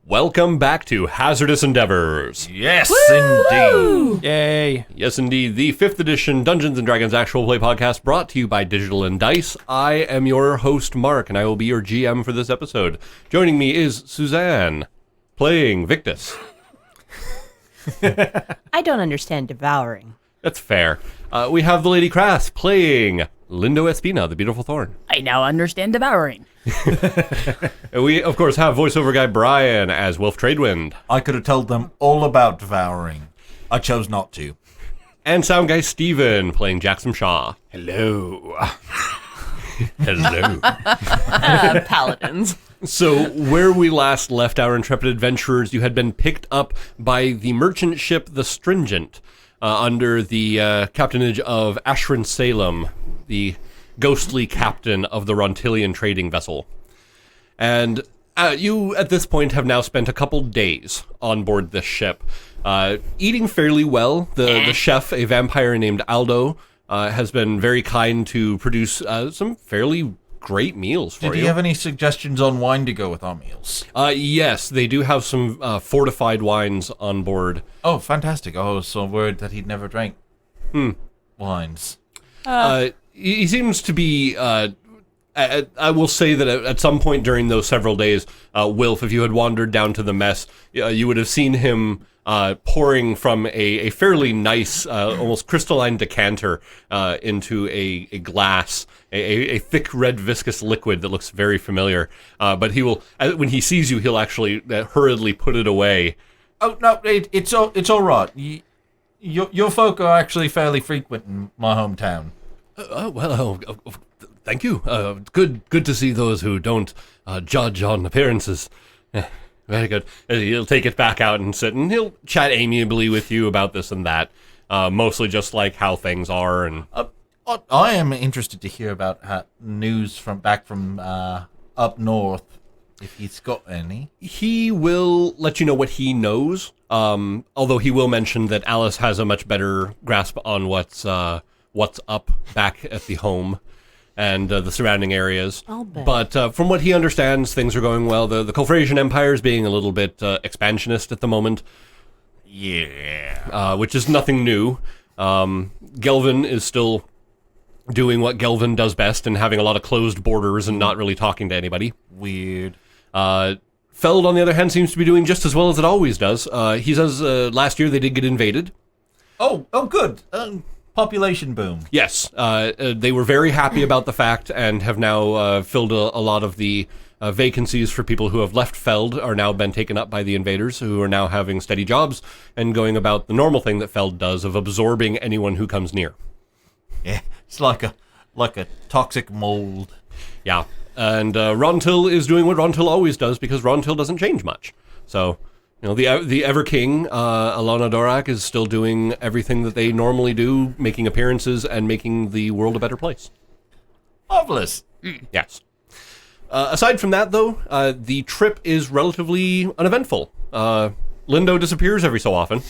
Welcome back to Hazardous Endeavors. Yes, Woo! indeed. Yay. Yes, indeed, the 5th edition Dungeons & Dragons actual play podcast brought to you by Digital and Dice. I am your host, Mark, and I will be your GM for this episode. Joining me is Suzanne, playing Victus. I don't understand devouring. That's fair. We have the Lady Crass playing Lindo Espina, the beautiful Thorn. I now understand devouring. And we, of course, have voiceover guy Brian as Wilf Tradewind. I could have told them all about devouring. I chose not to. And sound guy Steven playing Jaxom Shaw. Hello. Hello. Paladins. So, where we last left our intrepid adventurers, you had been picked up by the merchant ship the Stringent, under the captainage of Ashrin Salem, the ghostly captain of the Rontillian trading vessel. And you, at this point, have now spent a couple days on board this ship, eating fairly well. The chef, a vampire named Aldo, has been very kind to produce some fairly great meals for you. Did you have any suggestions on wine to go with our meals? Yes, they do have some fortified wines on board. Oh, fantastic. I was so worried that he'd never drank wines. He seems to be... I will say that at some point during those several days, Wilf, if you had wandered down to the mess, you would have seen him pouring from a fairly nice, almost crystalline decanter into a glass, a thick red viscous liquid that looks very familiar. But he will, when he sees you, he'll actually hurriedly put it away. Oh, no, it's all right. Your folk are actually fairly frequent in my hometown. Thank you. Good to see those who don't judge on appearances. Very good. He'll take it back out and sit, and he'll chat amiably with you about this and that. Mostly just like how things are. And I am interested to hear about news from up north, if he's got any. he will let you know what he knows. Although he will mention that Alice has a much better grasp on what's up back at the home and the surrounding areas. I'll bet. But from what he understands, things are going well. The Colphrasian Empire is being a little bit expansionist at the moment. Yeah. Which is nothing new. Gelvin is still doing what Gelvin does best and having a lot of closed borders and not really talking to anybody. Weird. Feld, on the other hand, seems to be doing just as well as it always does. He says last year they did get invaded. Oh, good. Population boom. Yes, they were very happy about the fact and have now filled a lot of the vacancies for people who have left Feld are now been taken up by the invaders, who are now having steady jobs and going about the normal thing that Feld does of absorbing anyone who comes near. Yeah, it's like a toxic mold. Yeah, and Rontil is doing what Rontil always does because Rontil doesn't change much. So, you know, the Ever King, Alana Dorak, is still doing everything that they normally do, making appearances and making the world a better place. Marvelous. Yes. Aside from that, though, the trip is relatively uneventful. Lindo disappears every so often.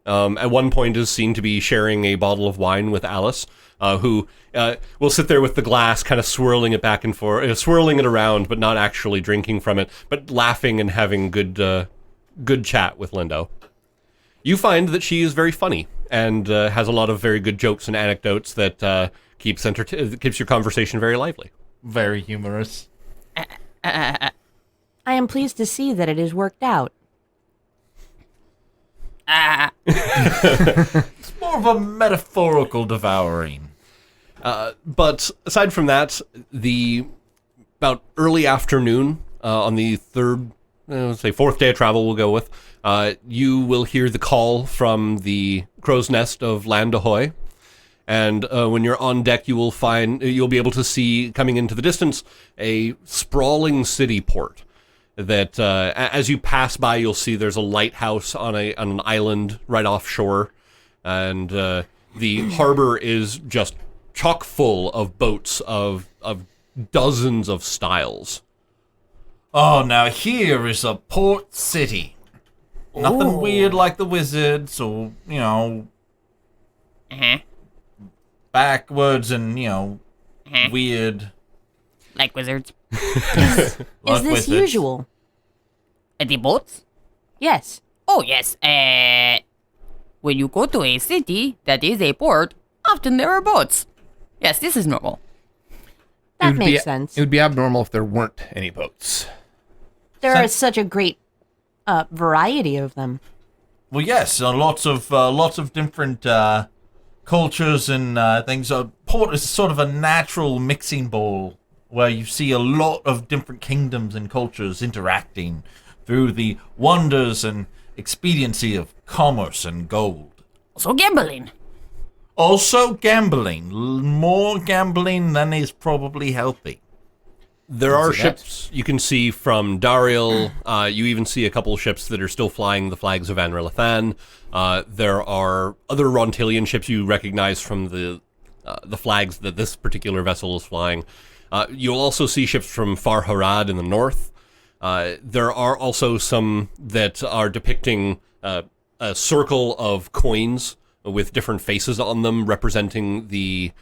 At one point is seen to be sharing a bottle of wine with Alice, who will sit there with the glass, kind of swirling it back and forth, swirling it around, but not actually drinking from it, but laughing and having good chat with Lindo. You find that she is very funny and has a lot of very good jokes and anecdotes that keeps your conversation very lively. Very humorous. I am pleased to see that it has worked out. It's more of a metaphorical devouring. But aside from that, about early afternoon on the fourth day of travel we'll go with, you will hear the call from the crow's nest of Land Ahoy. And when you're on deck, you'll be able to see, coming into the distance, a sprawling city port that, as you pass by, you'll see there's a lighthouse on an island right offshore, and the harbor is just chock full of boats of dozens of styles. Oh, now here is a port city. Nothing weird like the wizards or, backwards and, weird. Like wizards. Is Like this wizards. usual? At the boats? Yes. Oh, yes. When you go to a city that is a port, often there are boats. Yes, this is normal. That makes sense. It would be abnormal if there weren't any boats. There is such a great variety of them. Well, yes, lots of different cultures and things. Port is sort of a natural mixing bowl where you see a lot of different kingdoms and cultures interacting through the wonders and expediency of commerce and gold. Also gambling. Also gambling. More gambling than is probably healthy. There are see that. ships you can see from Dariel. You even see a couple ships that are still flying the flags of Anrilathan. There are other Rontillian ships you recognize from the flags that this particular vessel is flying. You'll also see ships from Far Harad in the north. There are also some that are depicting a circle of coins with different faces on them, representing the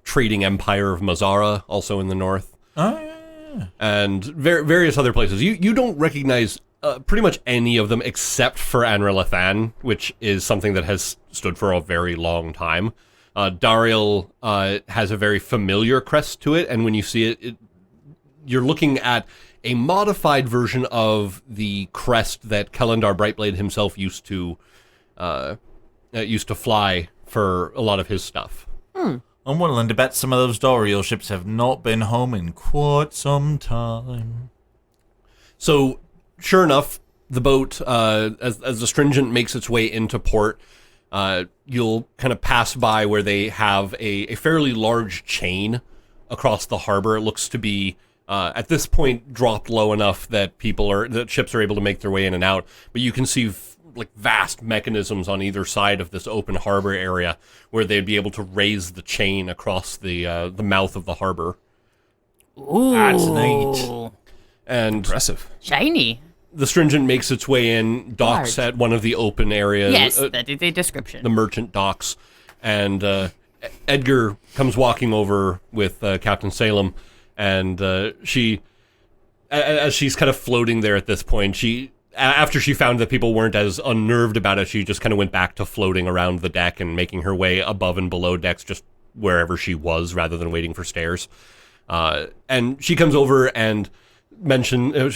trading empire of Mazara, also in the north. Oh, yeah. And various other places. You don't recognize pretty much any of them except for Anrilathan, which is something that has stood for a very long time. Dariel has a very familiar crest to it, and when you see it, you're looking at a modified version of the crest that Kelendar Brightblade himself used to fly for a lot of his stuff. I'm willing to bet some of those Dariel ships have not been home in quite some time. So, sure enough, the boat, as the Stringent makes its way into port, you'll kind of pass by where they have a fairly large chain across the harbor. It looks to be, at this point, dropped low enough that ships are able to make their way in and out. But you can see like vast mechanisms on either side of this open harbor area where they'd be able to raise the chain across the mouth of the harbor. Ooh. That's neat. And Impressive. Shiny. the Stringent makes its way in, docks Large. at one of the open areas. Yes, that is a description. The merchant docks, and Edgar comes walking over with Captain Salem, and she, as she's kind of floating there at this point, after she found that people weren't as unnerved about it, she just kind of went back to floating around the deck and making her way above and below decks, just wherever she was, rather than waiting for stairs. And she comes over and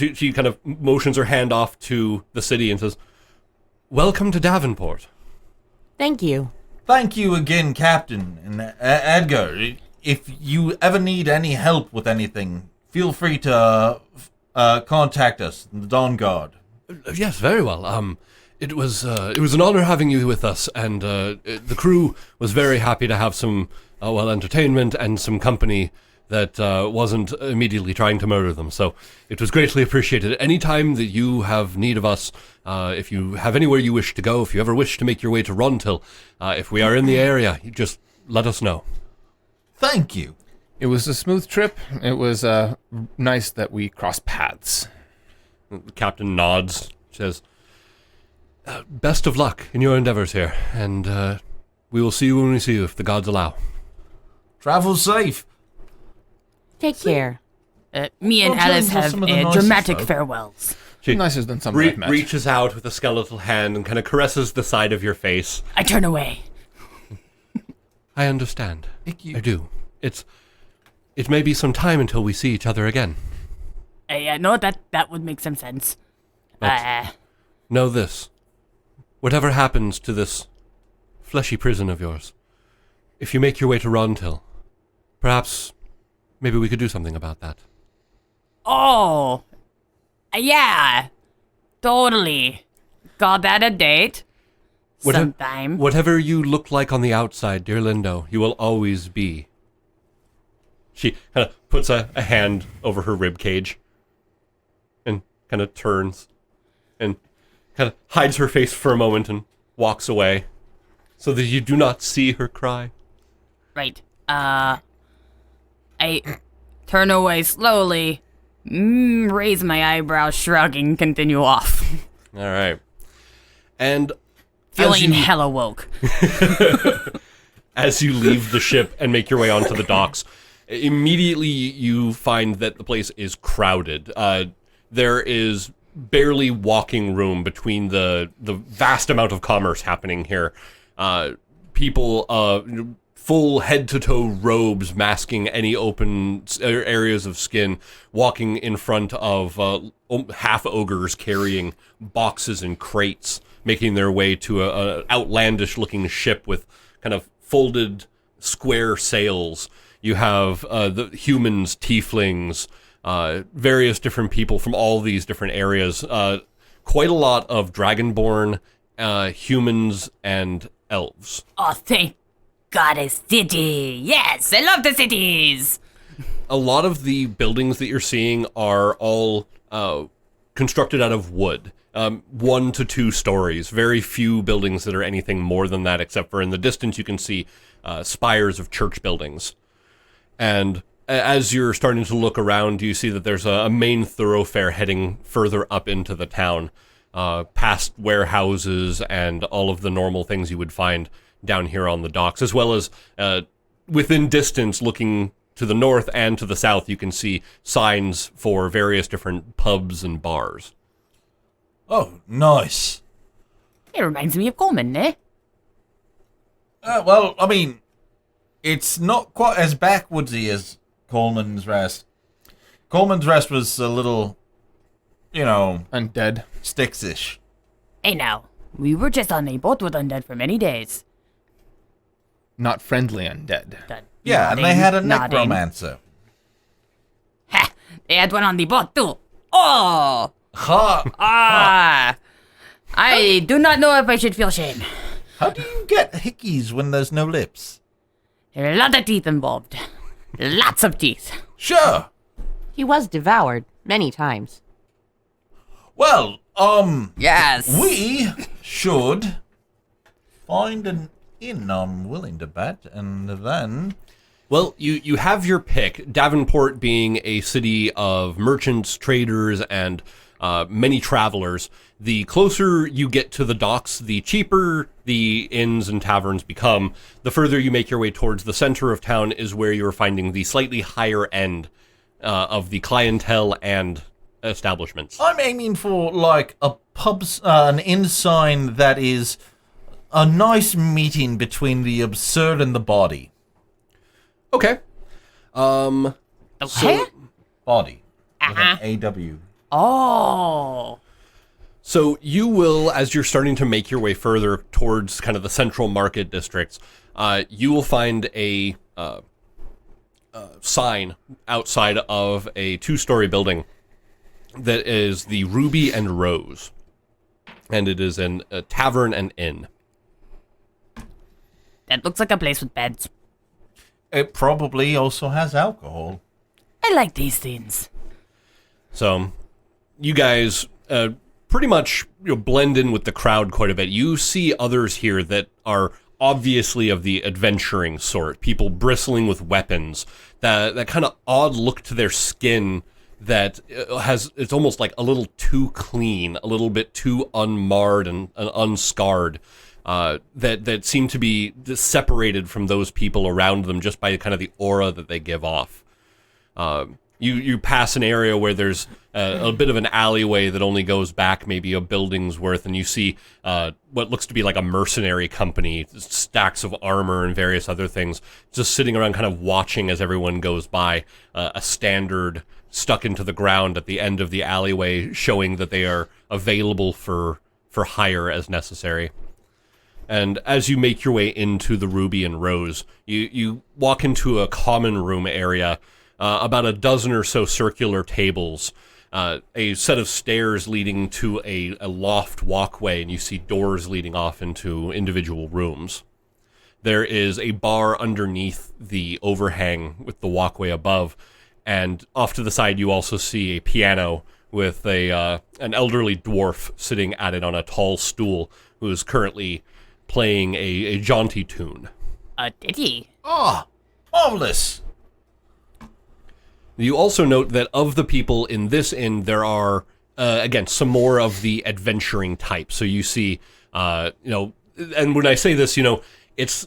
she kind of motions her hand off to the city and says, "Welcome to Davenport." Thank you. Thank you again, Captain. And Edgar, if you ever need any help with anything, feel free to contact us, the Dawn Guard. Yes, very well. It was an honor having you with us, and the crew was very happy to have some entertainment and some company that wasn't immediately trying to murder them. So it was greatly appreciated. Any time that you have need of us, if you have anywhere you wish to go, if you ever wish to make your way to Rontil, if we are in the area, you just let us know. Thank you. It was a smooth trip. It was nice that we crossed paths. The captain nods, says, "Best of luck in your endeavors here, and we will see you when we see you, if the gods allow." Travel safe. Take care. Me and Well, Alice James are have some of the nicest dramatic folk. farewells. She Nicer than some I've met. reaches out with a skeletal hand and kind of caresses the side of your face. I turn away. I understand. Thank you. I do. It may be some time until we see each other again. Yeah, no, that would make some sense. But- Know this. Whatever happens to this fleshy prison of yours, if you make your way to Rontil, perhaps maybe we could do something about that. Oh, yeah, totally. Got that a date? Sometime. Whatever you look like on the outside, dear Lindo, you will always be. She kind of puts a hand over her rib cage and kind of turns and kind of hides her face for a moment and walks away so that you do not see her cry. Right. I turn away slowly, raise my eyebrows, shrug, and continue off. All right. And Feeling hella woke. as you leave the ship and make your way onto the docks, immediately you find that the place is crowded. There is barely walking room between the vast amount of commerce happening here. People, full head-to-toe robes masking any open areas of skin, walking in front of half-ogres carrying boxes and crates, making their way to a outlandish-looking ship with kind of folded square sails. You have the humans, tieflings, various different people from all these different areas. Quite a lot of dragonborn, humans, and elves. Oh, thank God, a city. Yes, I love the cities. A lot of the buildings that you're seeing are all constructed out of wood. 1 to 2 stories. Very few buildings that are anything more than that, except for in the distance you can see spires of church buildings. And as you're starting to look around, you see that there's a main thoroughfare heading further up into the town, past warehouses and all of the normal things you would find down here on the docks, as well as within distance, looking to the north and to the south, you can see signs for various different pubs and bars. Oh, nice. It reminds me of Coleman, eh? Well, I mean, it's not quite as backwoodsy as Coleman's Rest. Coleman's Rest was a little, Undead. Styx-ish. Hey now, we were just on a boat with undead for many days. Not friendly undead. Yeah, and they had a necromancer. Ha! They had one on the boat too. Oh! Ha! I do not know if I should feel shame. How do you get hickeys when there's no lips? There are a lot of teeth involved. Lots of teeth. Sure. He was devoured many times. Well, Yes. we should find an inn I'm willing to bet, and then... Well, you have your pick, Davenport being a city of merchants, traders, and many travelers. The closer you get to the docks, the cheaper the inns and taverns become. The further you make your way towards the center of town is where you're finding the slightly higher end of the clientele and establishments. I'm aiming for, like, a an inn sign that is a nice meeting between the absurd and the body. Okay. Okay. Body. With an A-W. Oh. So you will, as you're starting to make your way further towards kind of the central market districts, you will find a sign outside of a 2-story building that is the Ruby and Rose. And it is a tavern and inn. That looks like a place with beds. It probably also has alcohol. I like these things. So you guys pretty much blend in with the crowd quite a bit. You see others here that are obviously of the adventuring sort, people bristling with weapons, that kind of odd look to their skin that it's almost like a little too clean, a little bit too unmarred and unscarred, that seem to be separated from those people around them just by kind of the aura that they give off. You pass an area where there's a bit of an alleyway that only goes back maybe a building's worth, and you see what looks to be like a mercenary company, stacks of armor and various other things, just sitting around kind of watching as everyone goes by, a standard stuck into the ground at the end of the alleyway showing that they are available for hire as necessary. And as you make your way into the Ruby and Rose, you walk into a common room area, about a dozen or so circular tables, a set of stairs leading to a loft walkway, and you see doors leading off into individual rooms. There is a bar underneath the overhang with the walkway above, and off to the side you also see a piano with an elderly dwarf sitting at it on a tall stool who is currently playing a jaunty tune. A ditty. Ah, marvelous. You also note that of the people in this inn, there are, again, some more of the adventuring type. So you see, and when I say this, it's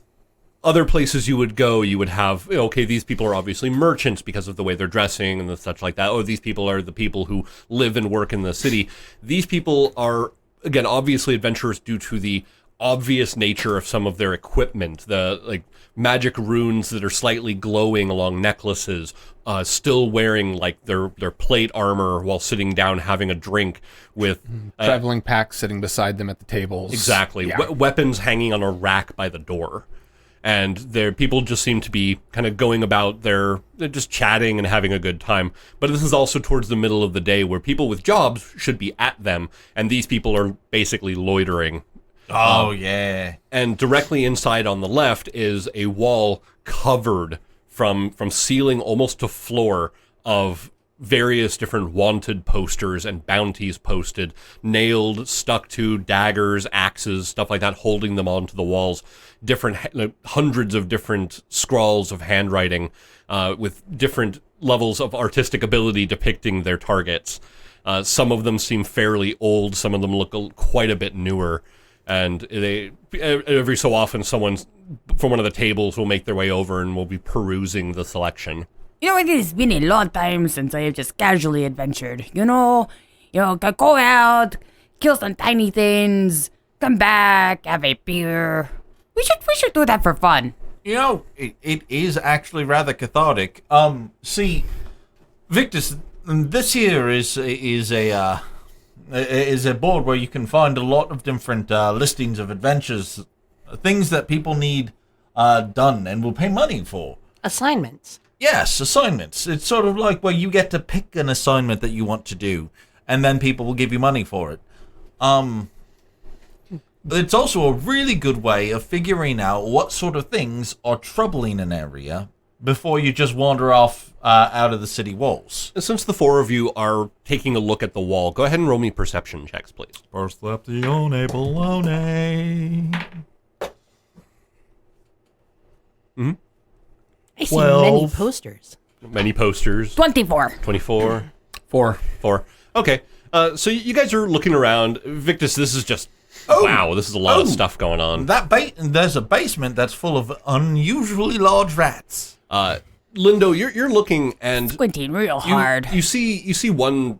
other places you would go, you would have, okay, these people are obviously merchants because of the way they're dressing and such like that. Oh, these people are the people who live and work in the city. These people are, again, obviously adventurers due to the obvious nature of some of their equipment, the like magic runes that are slightly glowing along necklaces, still wearing like their plate armor while sitting down having a drink with traveling packs sitting beside them at the tables. Exactly. Yeah. Weapons hanging on a rack by the door. And people just seem to be kind of going about they're just chatting and having a good time. But this is also towards the middle of the day where people with jobs should be at them, and these people are basically loitering. Oh, yeah. And directly inside on the left is a wall covered from ceiling almost to floor of various different wanted posters and bounties posted, nailed, stuck to daggers, axes, stuff like that, holding them onto the walls. Hundreds of different scrawls of handwriting with different levels of artistic ability depicting their targets. Some of them seem fairly old. Some of them look quite a bit newer. And every so often someone from one of the tables will make their way over and will be perusing the selection. You know, it has been a long time since I have just casually adventured. Go out, kill some tiny things, come back, have a beer. We should do that for fun. You know, it is actually rather cathartic. See, Victus, this here is a board where you can find a lot of different listings of adventures, things that people need done and will pay money for. Assignments. Yes, assignments. It's sort of like where you get to pick an assignment that you want to do, and then people will give you money for it. It's also a really good way of figuring out what sort of things are troubling an area before you just wander off out of the city walls. Since the four of you are taking a look at the wall, go ahead and roll me perception checks, please. Perceptione baloney. Mm-hmm. I see many posters. Many posters. 24. 24. 4. 4. Okay. So you guys are looking around. Victus, this is just... wow, this is a lot of stuff going on. There's a basement that's full of unusually large rats. Lindo, you're looking and Squinting real hard. You see one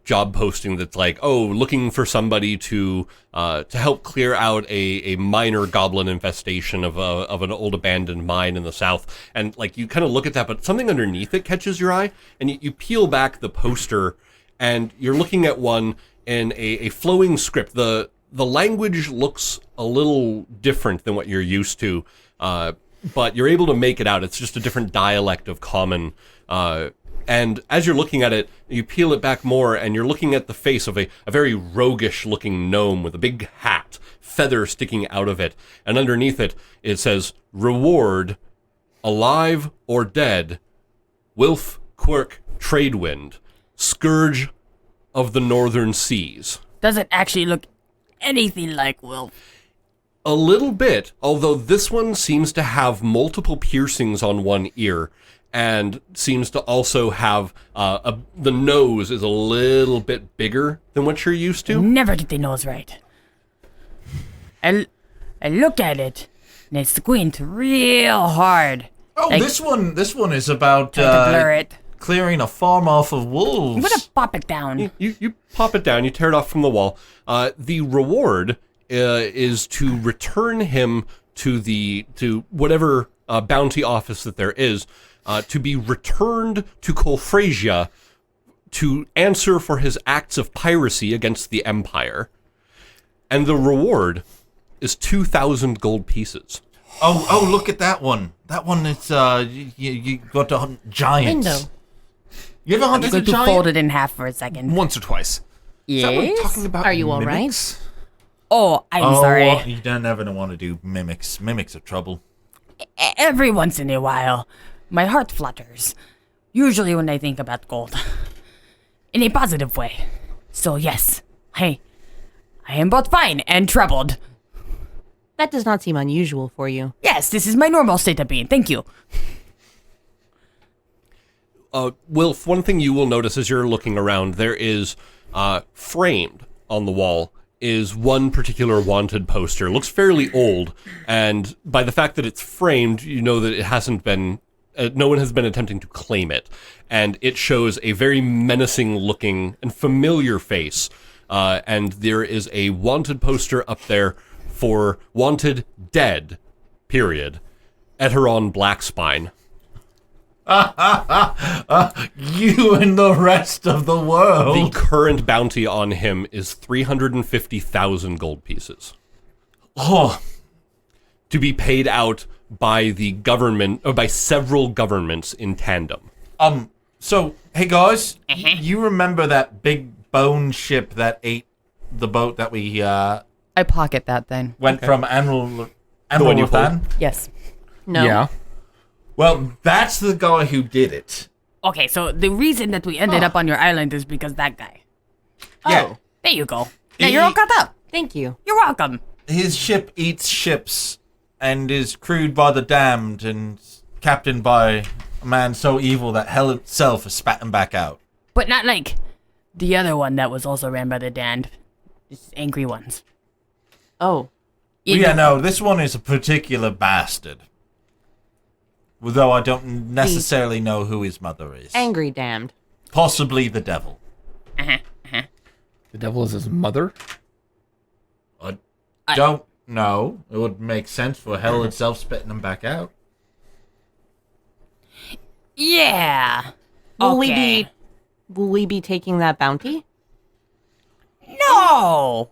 job posting that's like, looking for somebody to help clear out a minor goblin infestation of an old abandoned mine in the south. And like you kind of look at that, but something underneath it catches your eye, and you peel back the poster, and you're looking at one in a flowing script. The language looks a little different than what you're used to. But you're able to make it out. It's just a different dialect of common. And as you're looking at it, you peel it back more, and you're looking at the face of a very roguish-looking gnome with a big hat, feather sticking out of it. And underneath it, it says, "Reward, alive or dead, Wilf, Quirk, Tradewind, Scourge of the Northern Seas." Doesn't actually look anything like Wilf. A little bit, although this one seems to have multiple piercings on one ear, and seems to also have the nose is a little bit bigger than what you're used to. Never get the nose right. I look at it, and I squint real hard. Oh, Like- this one is about Try to blur it. clearing a farm off of wolves. I'm gonna pop it down. You pop it down, you tear it off from the wall. The reward is to return him to whatever bounty office that there is, to be returned to Colphrasia to answer for his acts of piracy against the Empire. And the reward is 2,000 gold pieces. Oh, look at that one. That one is, you got to hunt giants. Lindo. You ever I'm hunted a going to giant? fold it in half for a second. Once or twice. Yes? Is that what I'm talking about? Are you all right? mimics? Oh, I'm sorry. You don't ever want to do mimics. Mimics are trouble. Every once in a while, my heart flutters. Usually when I think about gold. In a positive way. So yes, I am both fine and troubled. That does not seem unusual for you. Yes, this is my normal state of being. Thank you. Wilf, one thing you will notice as you're looking around, there is framed on the wall is one particular wanted poster. It looks fairly old, and by the fact that it's framed, you know that it hasn't been, no one has been attempting to claim it. And it shows a very menacing looking and familiar face. And there is a wanted poster up there for wanted dead, period, Eteron Blackspine. You and the rest of the world. The current bounty on him is 350,000 gold pieces. Oh, To be paid out by the government, or by several governments in tandem. so, hey guys, you remember that big bone ship that ate the boat that we, I pocket that then. went from Anil one you Rathan? Yes. No. Yeah. Well, that's the guy who did it. Okay, so the reason that we ended up on your island is because that guy. Yeah. There you go. Now you're all caught up. Thank you. You're welcome. His ship eats ships and is crewed by the damned and captained by a man so evil that hell itself has spat him back out. But not like the other one that was also ran by the damned. Just angry ones. Oh. Yeah, no, this one is a particular bastard. Though I don't necessarily know who his mother is. Angry damned. Possibly the devil. The devil is his mother? I don't know. It would make sense for hell itself spitting him back out. Yeah. Will Okay. we be taking that bounty? No.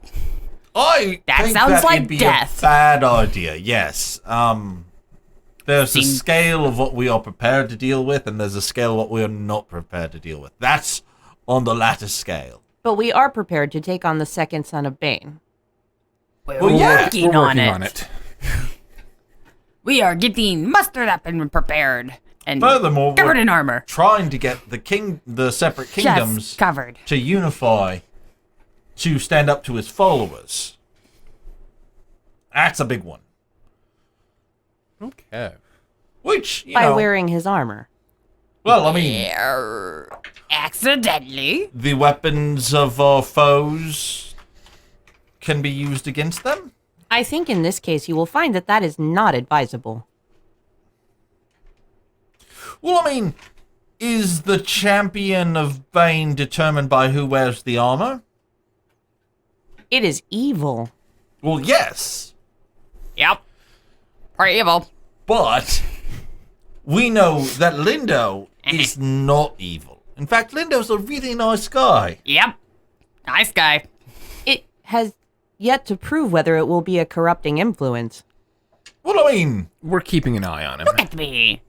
I That think sounds that like would be death. a bad idea, yes. There's a Seems- scale of what we are prepared to deal with, and there's a scale of what we are not prepared to deal with. That's on the latter scale. But we are prepared to take on the second son of Bane. We're Well, yeah, working, We're on, working it. on it. We are getting mustered up and prepared. And Furthermore, covered we're in armor. trying to get the separate kingdoms Just covered. to unify, to stand up to his followers. That's a big one. Okay. Which, you By know, wearing his armor. well, I mean, Accidentally. the weapons of our foes can be used against them. I think in this case you will find that that is not advisable. Well, I mean, is the champion of Bane determined by who wears the armor? It is evil. Well, yes, Yep. Or evil. but we know that Lindo is not evil. In fact, Lindo's a really nice guy. Yep. Nice guy. It has yet to prove whether it will be a corrupting influence. Well, I mean, We're keeping an eye on him. Look at me.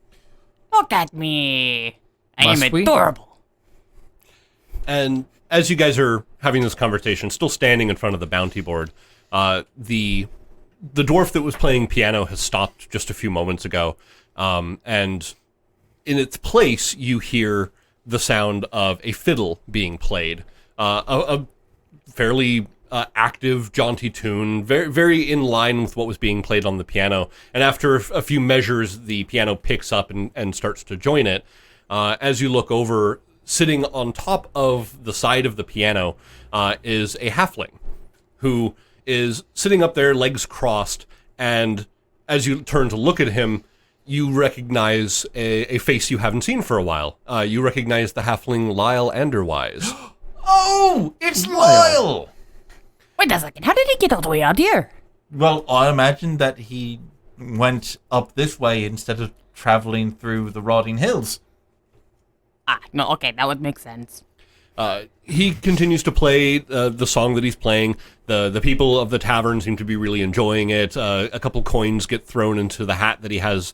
Look at me. I am Must we? adorable. And as you guys are having this conversation, still standing in front of the bounty board, the dwarf that was playing piano has stopped just a few moments ago, and in its place, you hear the sound of a fiddle being played, a fairly active, jaunty tune, very, very in line with what was being played on the piano. And after a few measures, the piano picks up and starts to join it. As you look over, sitting on top of the side of the piano is a halfling who is sitting up there, legs crossed, and as you turn to look at him, you recognize a face you haven't seen for a while. You recognize the halfling Lyle Anderwise. oh, it's Lyle. Wait a second. How did he get all the way out here? Well, I imagine that he went up this way instead of traveling through the rotting hills. Ah, no, okay, that would make sense. He continues to play the song that he's playing. The people of the tavern seem to be really enjoying it. A couple coins get thrown into the hat that he has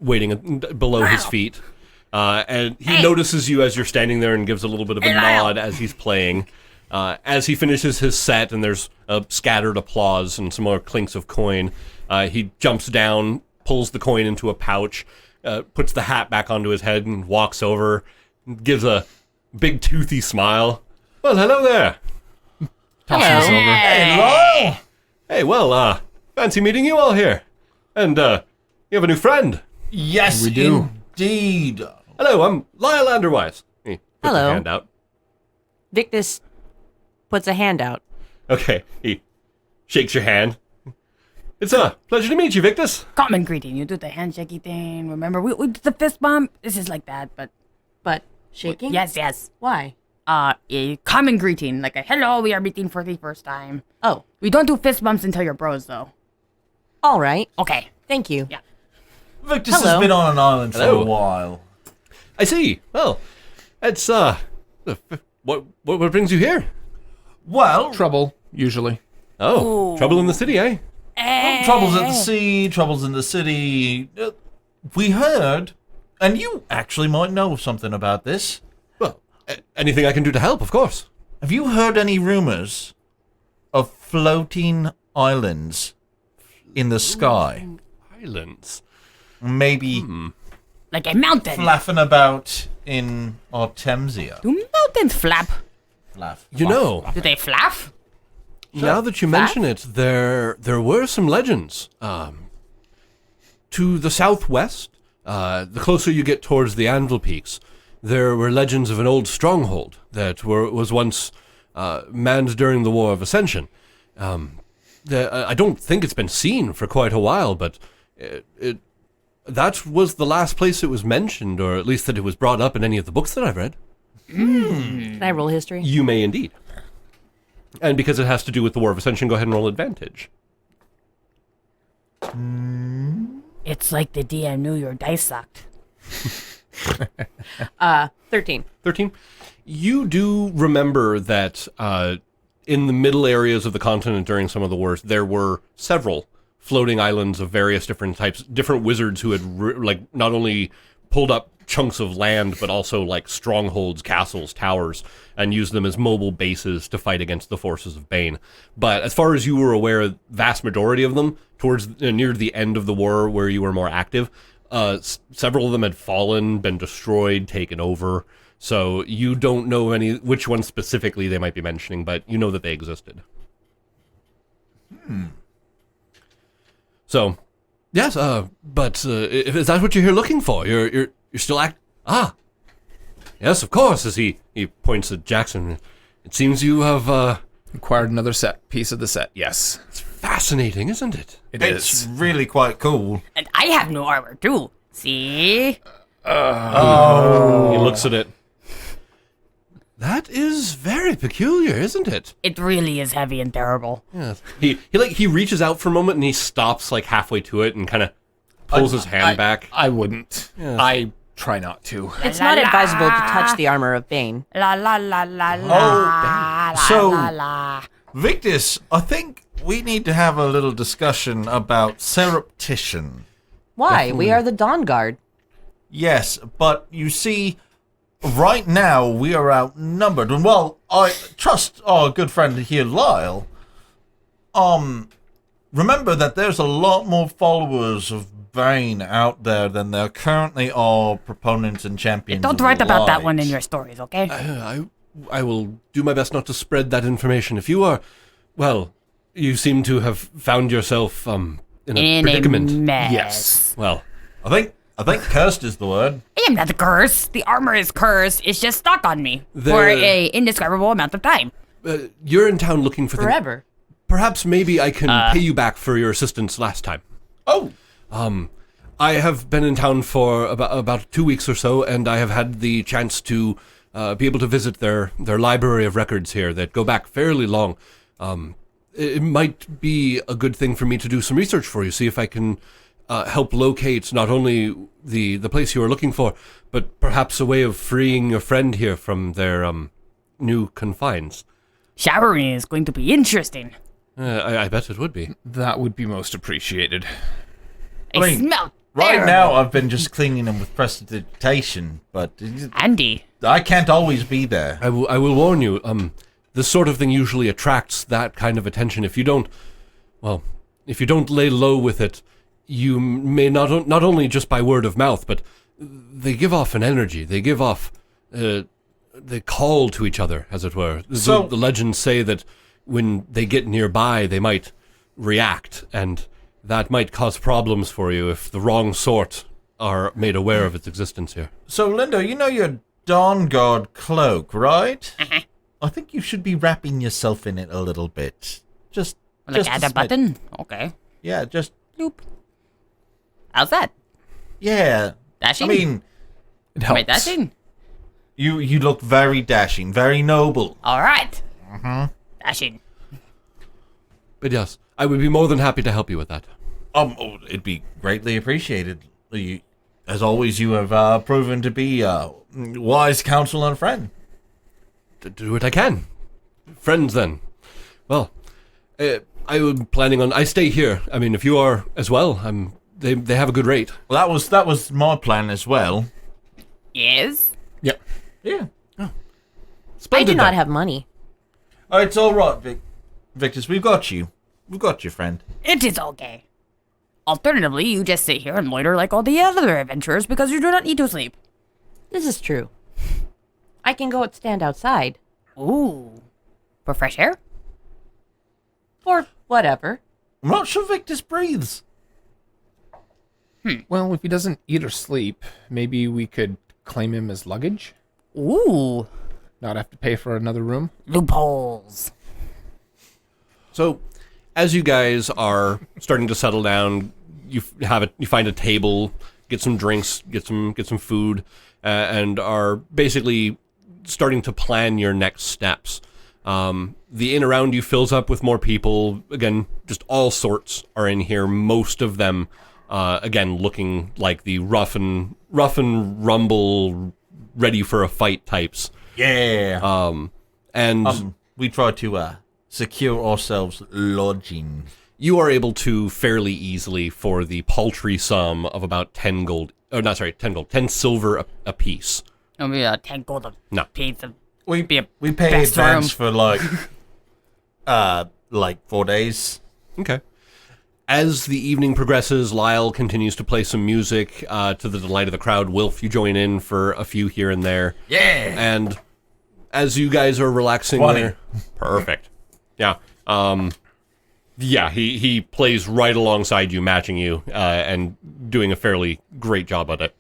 waiting below his feet. And he notices you as you're standing there and gives a little bit of a nod as he's playing. As he finishes his set and there's scattered applause and some more clinks of coin, he jumps down, pulls the coin into a pouch, puts the hat back onto his head and walks over, gives a big toothy smile. Well, hello there. Tosses us over. Hey, Lyle! Hey, well, fancy meeting you all here. And, you have a new friend. Yes, We do. indeed. Hello, I'm Lyle Anderwise. He puts Hello. a hand out. Victus puts a hand out. Okay, he shakes your hand. It's a pleasure to meet you, Victus. Common greeting. You do the handshaky thing. Remember, we did the fist bump. This is like that, but But shaking? yes. Why? A common greeting, like a hello. We are meeting for the first time. Oh, We don't do fist bumps until you're bros, though. all right. Okay. Thank you. Yeah. Victus Hello. has been on an island for Hello. a while. I see. Well, it's what brings you here? Well, Trouble, usually. Oh, trouble in the city, eh? troubles at the sea, troubles in the city. We heard, and you actually might know something about this. Well, anything I can do to help, of course. Have you heard any rumors of floating islands in the sky? Islands. Maybe Like a mountain. flapping about in Artemisia. Do mountains flap? You know, Do they flap? now that you mention it, there were some legends. To the southwest, the closer you get towards the Anvil Peaks, there were legends of an old stronghold that was once manned during the War of Ascension. I don't think it's been seen for quite a while, but that was the last place it was mentioned, or at least that it was brought up in any of the books that I've read. Can I roll history? You may indeed. And because it has to do with the War of Ascension, go ahead and roll advantage. It's like the DM knew your dice sucked. 13. 13. You do remember that in the middle areas of the continent during some of the wars, there were several floating islands of various different types, different wizards who had not only pulled up chunks of land, but also like strongholds, castles, towers, and used them as mobile bases to fight against the forces of Bane. But as far as you were aware, vast majority of them, towards near the end of the war where you were more active, several of them had fallen, been destroyed, taken over. So you don't know which ones specifically they might be mentioning, but you know that they existed. So, yes, but is that what you're here looking for? You're still yes, of course. As he points at Jaxom, it seems you have Acquired another piece of the set, yes. It's fascinating, isn't it? It's really quite cool. And I have no armor, too. See? He looks at it. That is very peculiar, isn't it? It really is heavy and terrible. Yes. He reaches out for a moment and he stops like halfway to it and kind of pulls his hand back. I wouldn't. Yes. I try not to. It's not advisable to touch the armor of Bane. La la la la la. So- la la. Victus, I think we need to have a little discussion about surreptition. Why? We are the Dawn Guard. Yes, but you see, right now we are outnumbered. And well, I trust our good friend here, Lyle. Remember that there's a lot more followers of Bane out there than there currently are proponents and champions. Don't of write about that light. one in your stories, okay? I will do my best not to spread that information. If you are, well, you seem to have found yourself in a predicament. A mess. Yes. Well, I think cursed is the word. I am not cursed. The armor is cursed. It's just stuck on me for There- a indescribable amount of time. you're in town looking for Forever. Perhaps maybe I can pay you back for your assistance last time. Oh, I have been in town for about 2 weeks or so, and I have had the chance to be able to visit their library of records here that go back fairly long. It might be a good thing for me to do some research for you, see if I can help locate not only the place you are looking for, but perhaps a way of freeing your friend here from their new confines. Showering is going to be interesting. I bet it would be. That would be most appreciated. I mean, smell right terrible. now I've been just cleaning them with prestidigitation, but Andy. I can't always be there. I will warn you, this sort of thing usually attracts that kind of attention. If you don't lay low with it, you may not only just by word of mouth, but they give off an energy. They give off, they call to each other, as it were. So- the legends say that when they get nearby, they might react, and that might cause problems for you if the wrong sort are made aware of its existence here. So, Lindo, you know your Dawn Guard cloak, right? I think you should be wrapping yourself in it a little bit. Just Add a smidge. button? Okay. Yeah, just Bloop. How's that? yeah. Dashing? I mean, It Am I helps. dashing? you look very dashing, very noble. All right. Dashing. But yes, I would be more than happy to help you with that. It'd be greatly appreciated. As always, you have proven to be wise counsel and friend. To do what I can. Friends, then. Well, I was planning on... I stay here. I mean, if you are as well, they have a good rate. Well, that was my plan as well. Yes? Yep. Yeah. I Splendid, do not then. have money. Oh, it's all right, Victus. We've got you. We've got you, friend. It is okay. Alternatively, you just sit here and loiter like all the other adventurers because you do not need to sleep. This is true. I can go and stand outside. Ooh. For fresh air? Or whatever. I'm not sure Victus breathes. Well, if he doesn't eat or sleep, maybe we could claim him as luggage? Ooh. Not have to pay for another room? Loopholes. So, as you guys are starting to settle down, you find a table, get some drinks, get some food, and are basically starting to plan your next steps. The inn around you fills up with more people. Again, just all sorts are in here. Most of them, again, looking like the rough and rumble, ready for a fight types. Yeah. And We try to secure ourselves lodging. you are able to fairly easily, for the paltry sum of about 10 silver a piece. It'll be a 10 gold a No. piece of... We Be a pay best advance room. for like 4 days. Okay. As the evening progresses, Lyle continues to play some music to the delight of the crowd. Wilf, you join in for a few here and there. Yeah. And as you guys are relaxing 20. there... Perfect. Yeah. He plays right alongside you, matching you, and doing a fairly great job at it.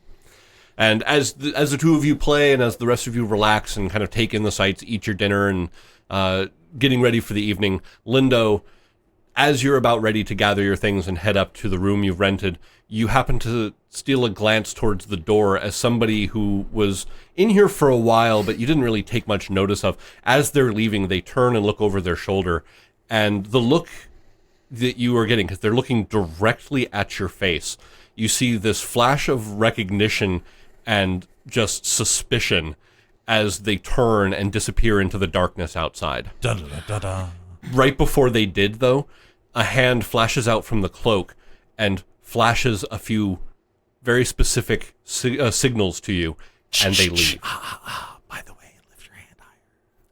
And as the two of you play, and as the rest of you relax and kind of take in the sights, eat your dinner, and getting ready for the evening, Lindo, as you're about ready to gather your things and head up to the room you've rented, you happen to steal a glance towards the door as somebody who was in here for a while, but you didn't really take much notice of. As they're leaving, they turn and look over their shoulder, and the look that you are getting, because they're looking directly at your face, you see this flash of recognition and just suspicion as they turn and disappear into the darkness outside. Right before they did, though, a hand flashes out from the cloak and flashes a few very specific signals to you, and they leave. By the way, lift your hand higher.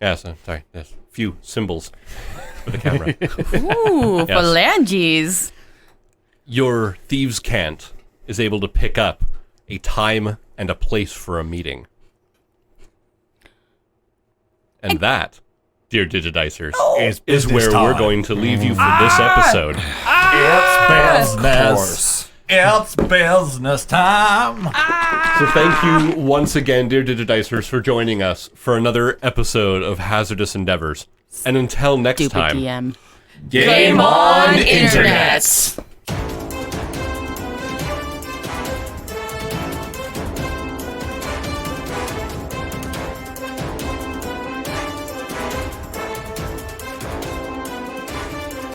Yes, sorry. Yes, a few symbols for the camera. Ooh, Yes. phalanges. Your thieves' cant is able to pick up a time and a place for a meeting. And that, dear Digidicers, is where we're going to leave you for this episode. It's business. It's business time. So thank you once again, dear Digidicers, for joining us for another episode of Hazardous Endeavors. And until next Stupid time, DM. Game on, Internet.